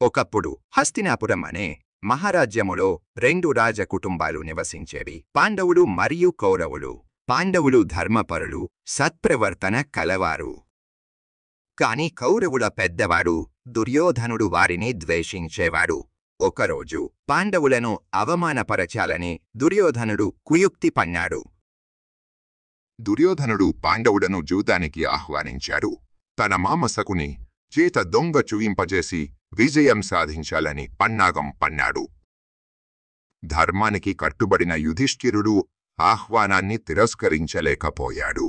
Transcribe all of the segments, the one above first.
ఒకప్పుడు హస్తినాపురం అనే మహారాజ్యములో రెండు రాజ కుటుంబాలు నివసించేవి. పాండవులు మరియు కౌరవులు. పాండవులు ధర్మపరులు, సత్ప్రవర్తన కలవారు. కాని కౌరవుల పెద్దవాడు దుర్యోధనుడు వారిని ద్వేషించేవాడు. ఒకరోజు పాండవులను అవమానపరచాలని దుర్యోధనుడు కుయుక్తి పన్నాడు. దుర్యోధనుడు పాండవులను జూదానికి ఆహ్వానించాడు. తన మామ శకుని చేత దొంగ చూయింపజేసి విజయం సాధించాలని పన్నాగం పన్నాడు. ధర్మానికి కట్టుబడిన యుధిష్ఠిరుడు ఆహ్వానాన్ని తిరస్కరించలేకపోయాడు.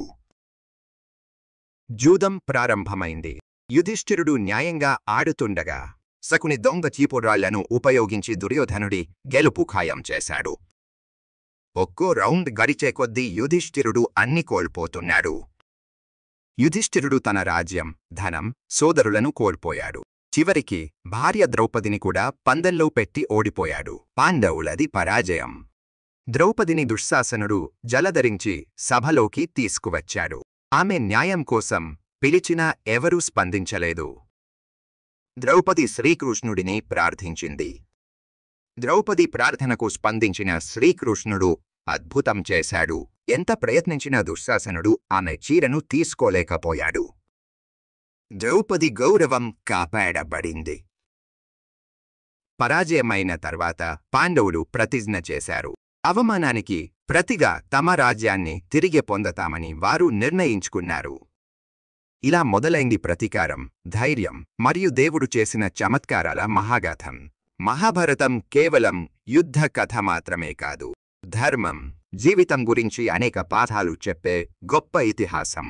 జూదం ప్రారంభమైంది. యుధిష్ఠిరుడు న్యాయంగా ఆడుతుండగా శకుని దొంగ చీపురాళ్లను ఉపయోగించి దుర్యోధనుడి గెలుపు ఖాయం చేశాడు. ఒక్కో రౌండ్ గడిచే కొద్దీ యుధిష్ఠిరుడు అన్ని కోల్పోతున్నాడు. యుధిష్ఠిరుడు తన రాజ్యం, ధనం, సోదరులను కోల్పోయాడు. చివరికి భార్య ద్రౌపదిని కూడా పందెంలో పెట్టి ఓడిపోయాడు. పాండవులది పరాజయం. ద్రౌపదిని దుశ్శాసనుడు జలధరించి సభలోకి తీసుకువచ్చాడు. ఆమె న్యాయం కోసం పిలిచినా ఎవరూ స్పందించలేదు. ద్రౌపది శ్రీకృష్ణుడిని ప్రార్థించింది. ద్రౌపది ప్రార్థనకు స్పందించిన శ్రీకృష్ణుడు అద్భుతం చేశాడు. ఎంత ప్రయత్నించినా దుశ్శాసనుడు ఆమె చీరను తీసుకోలేకపోయాడు. ద్రౌపది గౌరవం కాపాడబడింది. పరాజయమైన తర్వాత పాండవులు ప్రతిజ్ఞ చేశారు. అవమానానికి ప్రతిగా తమ రాజ్యాన్ని తిరిగి పొందతామని వారు నిర్ణయించుకున్నారు. ఇలా మొదలైంది ప్రతీకారం, ధైర్యం మరియు దేవుడు చేసిన చమత్కారాల మహాగాథం. మహాభారతం కేవలం యుద్ధ కథ మాత్రమే కాదు, ధర్మం, జీవితం గురించి అనేక పాఠాలు చెప్పే గొప్ప ఇతిహాసం.